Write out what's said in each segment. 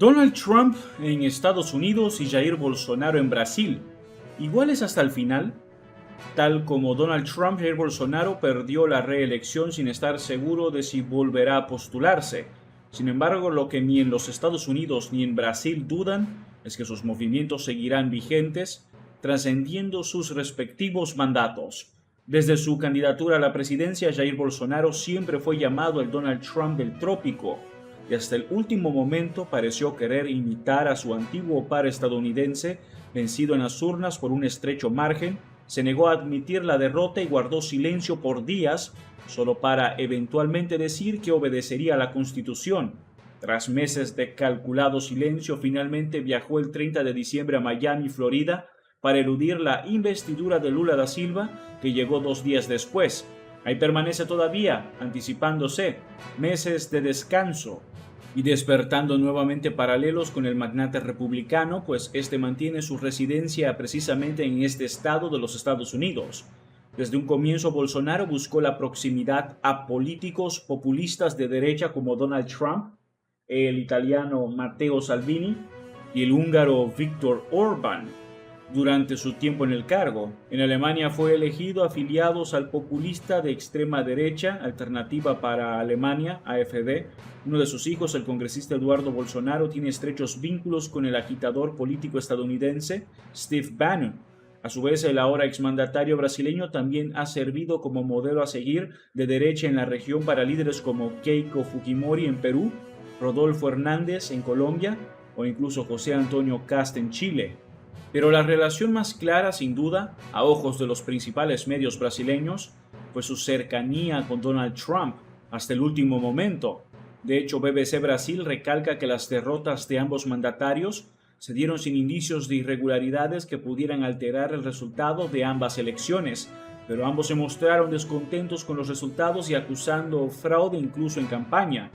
Donald Trump en Estados Unidos y Jair Bolsonaro en Brasil, iguales hasta el final. Tal como Donald Trump, Jair Bolsonaro perdió la reelección sin estar seguro de si volverá a postularse. Sin embargo, lo que ni en los Estados Unidos ni en Brasil dudan es que sus movimientos seguirán vigentes, trascendiendo sus respectivos mandatos. Desde su candidatura a la presidencia, Jair Bolsonaro siempre fue llamado el Donald Trump del trópico, y hasta el último momento pareció querer imitar a su antiguo par estadounidense, vencido en las urnas por un estrecho margen. Se negó a admitir la derrota y guardó silencio por días, solo para eventualmente decir que obedecería a la Constitución. Tras meses de calculado silencio, finalmente viajó el 30 de diciembre a Miami, Florida, para eludir la investidura de Lula da Silva, que llegó 2 días después. Ahí permanece todavía, anticipándose meses de descanso y despertando nuevamente paralelos con el magnate republicano, pues este mantiene su residencia precisamente en este estado de los Estados Unidos. Desde un comienzo, Bolsonaro buscó la proximidad a políticos populistas de derecha como Donald Trump, el italiano Matteo Salvini y el húngaro Viktor Orbán. Durante su tiempo en el cargo, en Alemania fue elegido afiliados al populista de extrema derecha, Alternativa para Alemania, AfD. Uno de sus hijos, el congresista Eduardo Bolsonaro, tiene estrechos vínculos con el agitador político estadounidense Steve Bannon. A su vez, el ahora exmandatario brasileño también ha servido como modelo a seguir de derecha en la región para líderes como Keiko Fujimori en Perú, Rodolfo Hernández en Colombia o incluso José Antonio Kast en Chile. Pero la relación más clara, sin duda, a ojos de los principales medios brasileños, fue su cercanía con Donald Trump hasta el último momento. De hecho, BBC Brasil recalca que las derrotas de ambos mandatarios se dieron sin indicios de irregularidades que pudieran alterar el resultado de ambas elecciones, pero ambos se mostraron descontentos con los resultados y acusando fraude incluso en campaña.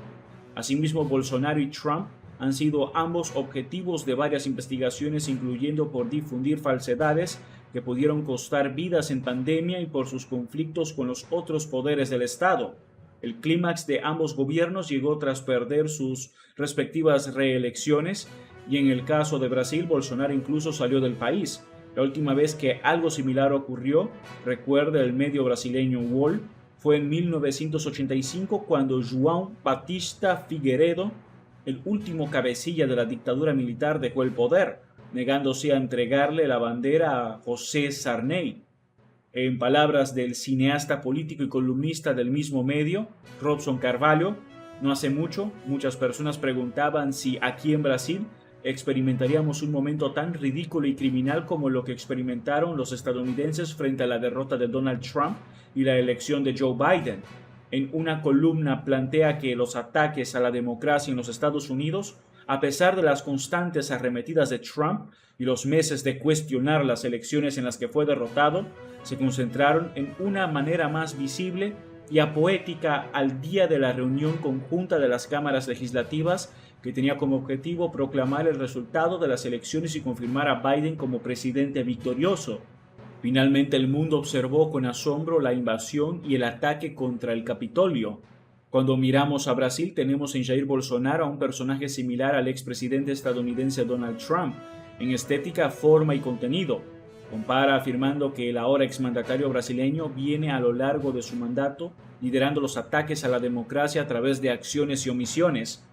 Asimismo, Bolsonaro y Trump han sido ambos objetivos de varias investigaciones, incluyendo por difundir falsedades que pudieron costar vidas en pandemia y por sus conflictos con los otros poderes del Estado. El clímax de ambos gobiernos llegó tras perder sus respectivas reelecciones y en el caso de Brasil, Bolsonaro incluso salió del país. La última vez que algo similar ocurrió, recuerda el medio brasileño UOL, fue en 1985 cuando João Batista Figueiredo, el último cabecilla de la dictadura militar, dejó el poder, negándose a entregarle la bandera a José Sarney. En palabras del cineasta político y columnista del mismo medio, Robson Carvalho, no hace mucho, muchas personas preguntaban si aquí en Brasil experimentaríamos un momento tan ridículo y criminal como lo que experimentaron los estadounidenses frente a la derrota de Donald Trump y la elección de Joe Biden. En una columna plantea que los ataques a la democracia en los Estados Unidos, a pesar de las constantes arremetidas de Trump y los meses de cuestionar las elecciones en las que fue derrotado, se concentraron en una manera más visible y apoética al día de la reunión conjunta de las cámaras legislativas que tenía como objetivo proclamar el resultado de las elecciones y confirmar a Biden como presidente victorioso. Finalmente el mundo observó con asombro la invasión y el ataque contra el Capitolio. Cuando miramos a Brasil, tenemos en Jair Bolsonaro a un personaje similar al expresidente estadounidense Donald Trump, en estética, forma y contenido. Compara afirmando que el ahora exmandatario brasileño viene a lo largo de su mandato liderando los ataques a la democracia a través de acciones y omisiones.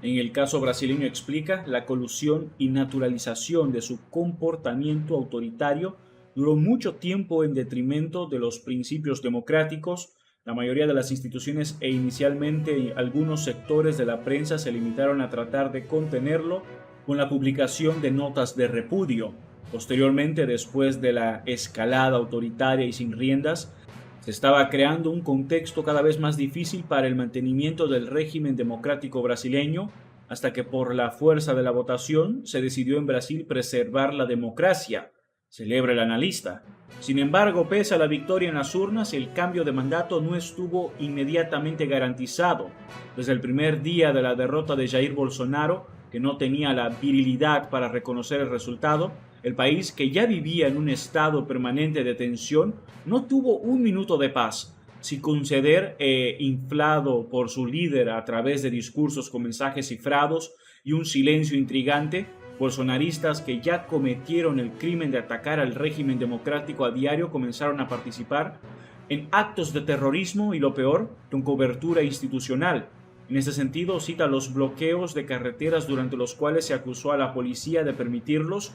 En el caso brasileño explica, la colusión y naturalización de su comportamiento autoritario duró mucho tiempo en detrimento de los principios democráticos. La mayoría de las instituciones e inicialmente algunos sectores de la prensa se limitaron a tratar de contenerlo con la publicación de notas de repudio. Posteriormente, después de la escalada autoritaria y sin riendas, se estaba creando un contexto cada vez más difícil para el mantenimiento del régimen democrático brasileño, hasta que por la fuerza de la votación se decidió en Brasil preservar la democracia, celebra el analista. Sin embargo, pese a la victoria en las urnas, el cambio de mandato no estuvo inmediatamente garantizado. Desde el primer día de la derrota de Jair Bolsonaro, que no tenía la virilidad para reconocer el resultado, el país, que ya vivía en un estado permanente de tensión, no tuvo un minuto de paz, sin conceder, inflado por su líder a través de discursos con mensajes cifrados y un silencio intrigante, bolsonaristas que ya cometieron el crimen de atacar al régimen democrático a diario comenzaron a participar en actos de terrorismo y, lo peor, con cobertura institucional. En este sentido, cita los bloqueos de carreteras durante los cuales se acusó a la policía de permitirlos,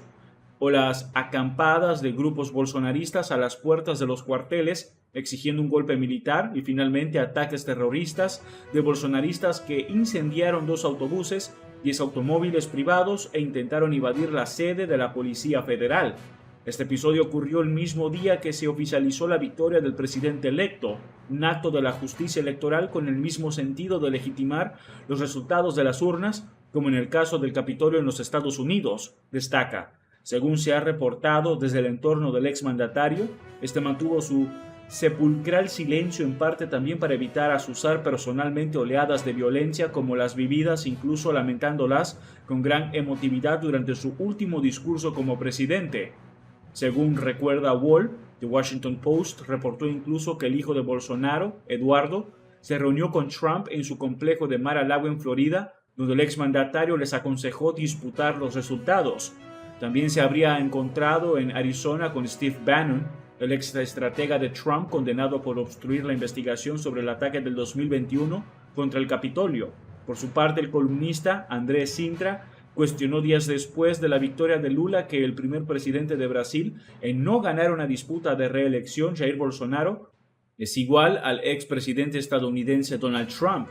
o las acampadas de grupos bolsonaristas a las puertas de los cuarteles exigiendo un golpe militar, y finalmente ataques terroristas de bolsonaristas que incendiaron 2 autobuses, 10 automóviles privados e intentaron invadir la sede de la Policía Federal. Este episodio ocurrió el mismo día que se oficializó la victoria del presidente electo, un acto de la justicia electoral con el mismo sentido de legitimar los resultados de las urnas, como en el caso del Capitolio en los Estados Unidos, destaca. Según se ha reportado desde el entorno del exmandatario, este mantuvo su sepulcral silencio en parte también para evitar azuzar personalmente oleadas de violencia como las vividas, incluso lamentándolas con gran emotividad durante su último discurso como presidente. Según recuerda Wall, The Washington Post reportó incluso que el hijo de Bolsonaro, Eduardo, se reunió con Trump en su complejo de Mar-a-Lago en Florida, donde el exmandatario les aconsejó disputar los resultados. También se habría encontrado en Arizona con Steve Bannon, el exestratega de Trump condenado por obstruir la investigación sobre el ataque del 2021 contra el Capitolio. Por su parte, el columnista André Sintra cuestionó días después de la victoria de Lula que el primer presidente de Brasil en no ganar una disputa de reelección, Jair Bolsonaro, es igual al expresidente estadounidense Donald Trump.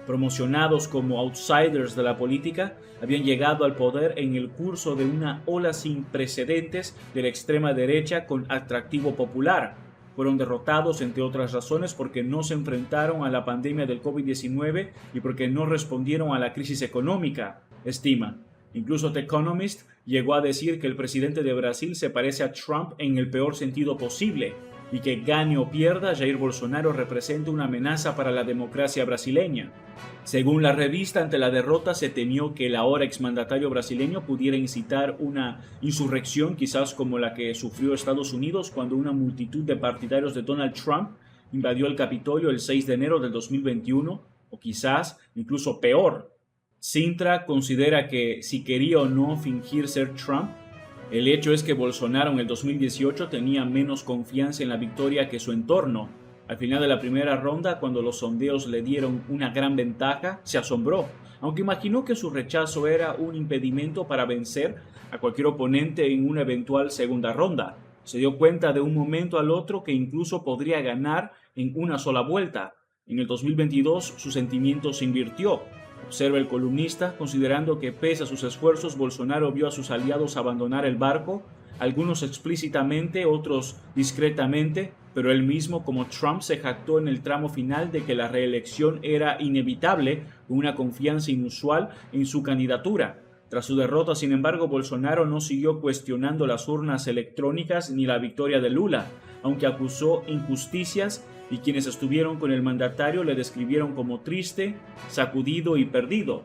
Promocionados como outsiders de la política, habían llegado al poder en el curso de una ola sin precedentes de la extrema derecha con atractivo popular. Fueron derrotados, entre otras razones, porque no se enfrentaron a la pandemia del COVID-19 y porque no respondieron a la crisis económica, estima. Incluso The Economist llegó a decir que el presidente de Brasil se parece a Trump en el peor sentido posible, y que gane o pierda, Jair Bolsonaro representa una amenaza para la democracia brasileña. Según la revista, ante la derrota se temió que el ahora exmandatario brasileño pudiera incitar una insurrección, quizás como la que sufrió Estados Unidos cuando una multitud de partidarios de Donald Trump invadió el Capitolio el 6 de enero del 2021, o quizás incluso peor. Sintra considera que si quería o no fingir ser Trump, el hecho es que Bolsonaro en el 2018 tenía menos confianza en la victoria que su entorno. Al final de la primera ronda, cuando los sondeos le dieron una gran ventaja, se asombró, aunque imaginó que su rechazo era un impedimento para vencer a cualquier oponente en una eventual segunda ronda. Se dio cuenta de un momento al otro que incluso podría ganar en una sola vuelta. En el 2022 su sentimiento se invirtió. Observa el columnista, considerando que pese a sus esfuerzos, Bolsonaro vio a sus aliados abandonar el barco, algunos explícitamente, otros discretamente, pero él mismo, como Trump, se jactó en el tramo final de que la reelección era inevitable, con una confianza inusual en su candidatura. Tras su derrota, sin embargo, Bolsonaro no siguió cuestionando las urnas electrónicas ni la victoria de Lula, aunque acusó injusticias, y quienes estuvieron con el mandatario le describieron como triste, sacudido y perdido.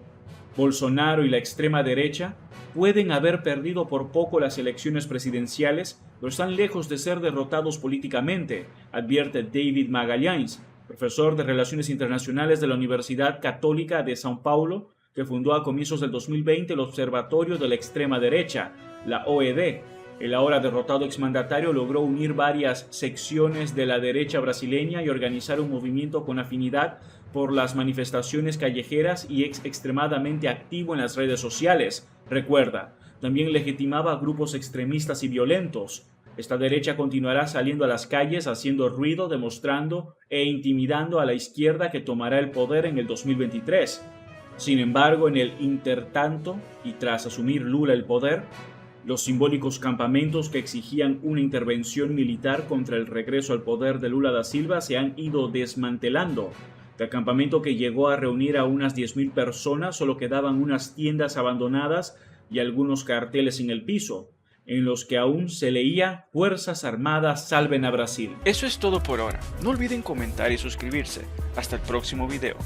Bolsonaro y la extrema derecha pueden haber perdido por poco las elecciones presidenciales, pero están lejos de ser derrotados políticamente, advierte David Magalhães, profesor de Relaciones Internacionales de la Universidad Católica de São Paulo, que fundó a comienzos del 2020 el Observatorio de la Extrema Derecha, la OED. El ahora derrotado exmandatario logró unir varias secciones de la derecha brasileña y organizar un movimiento con afinidad por las manifestaciones callejeras y extremadamente activo en las redes sociales. Recuerda, también legitimaba grupos extremistas y violentos. Esta derecha continuará saliendo a las calles, haciendo ruido, demostrando e intimidando a la izquierda que tomará el poder en el 2023. Sin embargo, en el intertanto, y tras asumir Lula el poder, los simbólicos campamentos que exigían una intervención militar contra el regreso al poder de Lula da Silva se han ido desmantelando. Del campamento que llegó a reunir a unas 10.000 personas, solo quedaban unas tiendas abandonadas y algunos carteles en el piso, en los que aún se leía "Fuerzas Armadas salven a Brasil". Eso es todo por ahora. No olviden comentar y suscribirse. Hasta el próximo video.